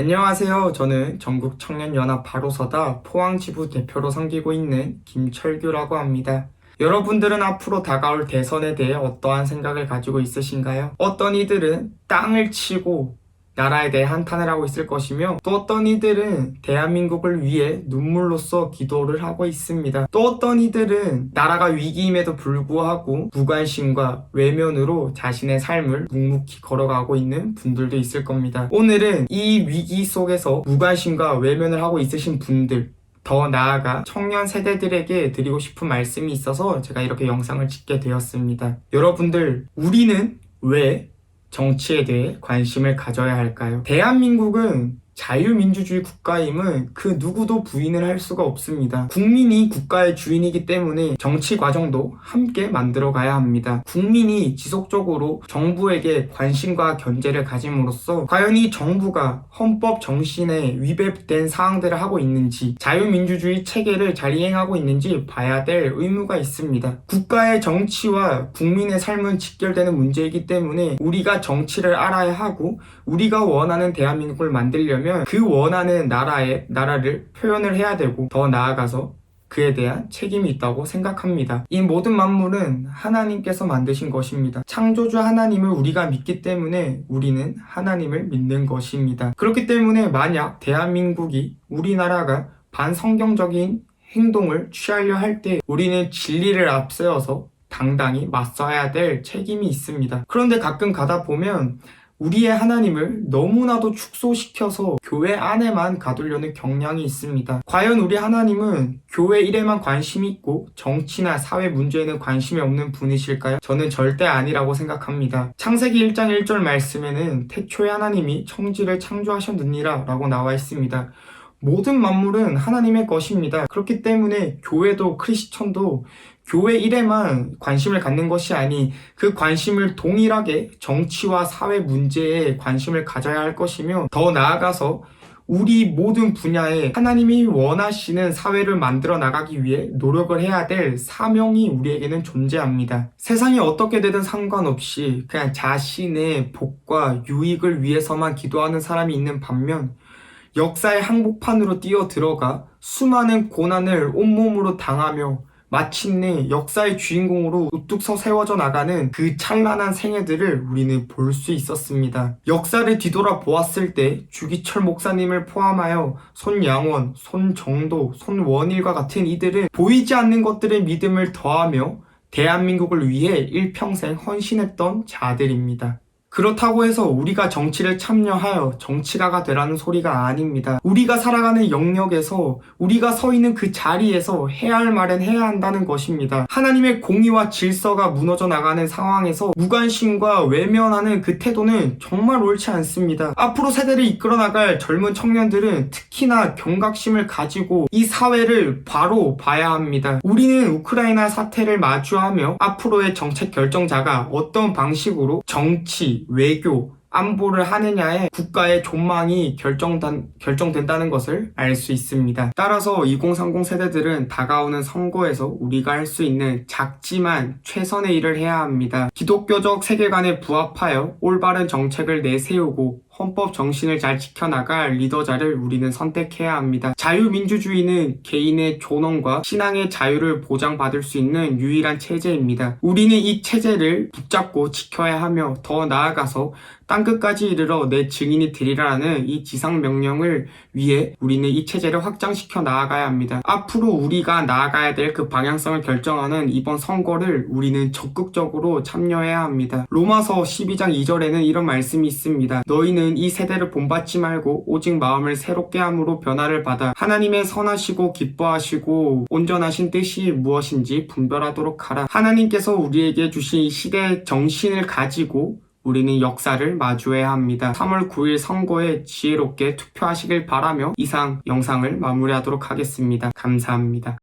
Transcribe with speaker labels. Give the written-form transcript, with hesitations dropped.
Speaker 1: 안녕하세요. 저는 전국 청년연합 바로서다 포항지부 대표로 섬기고 있는 김철규라고 합니다. 여러분들은 앞으로 다가올 대선에 대해 어떠한 생각을 가지고 있으신가요? 어떤 이들은 땅을 치고 나라에 대해 한탄을 하고 있을 것이며, 또 어떤 이들은 대한민국을 위해 눈물로써 기도를 하고 있습니다. 또 어떤 이들은 나라가 위기임에도 불구하고 무관심과 외면으로 자신의 삶을 묵묵히 걸어가고 있는 분들도 있을 겁니다. 오늘은 이 위기 속에서 무관심과 외면을 하고 있으신 분들, 더 나아가 청년 세대들에게 드리고 싶은 말씀이 있어서 제가 이렇게 영상을 찍게 되었습니다. 여러분들, 우리는 왜 정치에 대해 관심을 가져야 할까요? 대한민국은 자유민주주의 국가임은 그 누구도 부인을 할 수가 없습니다. 국민이 국가의 주인이기 때문에 정치 과정도 함께 만들어가야 합니다. 국민이 지속적으로 정부에게 관심과 견제를 가짐으로써 과연 이 정부가 헌법 정신에 위배된 사항들을 하고 있는지, 자유민주주의 체계를 잘 이행하고 있는지 봐야 될 의무가 있습니다. 국가의 정치와 국민의 삶은 직결되는 문제이기 때문에 우리가 정치를 알아야 하고, 우리가 원하는 대한민국을 만들려면 그 원하는 나라를 표현을 해야 되고, 더 나아가서 그에 대한 책임이 있다고 생각합니다. 이 모든 만물은 하나님께서 만드신 것입니다. 창조주 하나님을 우리가 믿기 때문에 우리는 하나님을 믿는 것입니다. 그렇기 때문에 만약 대한민국이, 우리나라가 반성경적인 행동을 취하려 할 때 우리는 진리를 앞세워서 당당히 맞서야 될 책임이 있습니다. 그런데 가끔 가다 보면 우리의 하나님을 너무나도 축소시켜서 교회 안에만 가두려는 경향이 있습니다. 과연 우리 하나님은 교회 일에만 관심이 있고 정치나 사회 문제에는 관심이 없는 분이실까요? 저는 절대 아니라고 생각합니다. 창세기 1장 1절 말씀에는 태초에 하나님이 천지를 창조하셨느니라 라고 나와 있습니다. 모든 만물은 하나님의 것입니다. 그렇기 때문에 교회도 크리스천도 교회 일에만 관심을 갖는 것이 아니, 그 관심을 동일하게 정치와 사회 문제에 관심을 가져야 할 것이며, 더 나아가서 우리 모든 분야에 하나님이 원하시는 사회를 만들어 나가기 위해 노력을 해야 될 사명이 우리에게는 존재합니다. 세상이 어떻게 되든 상관없이 그냥 자신의 복과 유익을 위해서만 기도하는 사람이 있는 반면, 역사의 항복판으로 뛰어들어가 수많은 고난을 온몸으로 당하며 마침내 역사의 주인공으로 우뚝 서 세워져 나가는 그 찬란한 생애들을 우리는 볼 수 있었습니다. 역사를 뒤돌아 보았을 때 주기철 목사님을 포함하여 손양원, 손정도, 손원일과 같은 이들은 보이지 않는 것들의 믿음을 더하며 대한민국을 위해 일평생 헌신했던 자들입니다. 그렇다고 해서 우리가 정치를 참여하여 정치가가 되라는 소리가 아닙니다. 우리가 살아가는 영역에서, 우리가 서 있는 그 자리에서 해야 할 말은 해야 한다는 것입니다. 하나님의 공의와 질서가 무너져 나가는 상황에서 무관심과 외면하는 그 태도는 정말 옳지 않습니다. 앞으로 세대를 이끌어 나갈 젊은 청년들은 특히나 경각심을 가지고 이 사회를 바로 봐야 합니다. 우리는 우크라이나 사태를 마주하며 앞으로의 정책 결정자가 어떤 방식으로 정치, 외교, 안보를 하느냐에 국가의 존망이 결정된다는 것을 알 수 있습니다. 따라서 2030 세대들은 다가오는 선거에서 우리가 할 수 있는 작지만 최선의 일을 해야 합니다. 기독교적 세계관에 부합하여 올바른 정책을 내세우고 헌법 정신을 잘 지켜나갈 리더자를 우리는 선택해야 합니다. 자유민주주의는 개인의 존엄과 신앙의 자유를 보장받을 수 있는 유일한 체제입니다. 우리는 이 체제를 붙잡고 지켜야 하며, 더 나아가서 땅끝까지 이르러 내 증인이 되리라는 이 지상명령을 위해 우리는 이 체제를 확장시켜 나아가야 합니다. 앞으로 우리가 나아가야 될 그 방향성을 결정하는 이번 선거를 우리는 적극적으로 참여해야 합니다. 로마서 12장 2절에는 이런 말씀이 있습니다. 너희는 이 세대를 본받지 말고 오직 마음을 새롭게 함으로 변화를 받아 하나님의 선하시고 기뻐하시고 온전하신 뜻이 무엇인지 분별하도록 하라. 하나님께서 우리에게 주신 이 시대의 정신을 가지고 우리는 역사를 마주해야 합니다. 3월 9일 선거에 지혜롭게 투표하시길 바라며 이상 영상을 마무리하도록 하겠습니다. 감사합니다.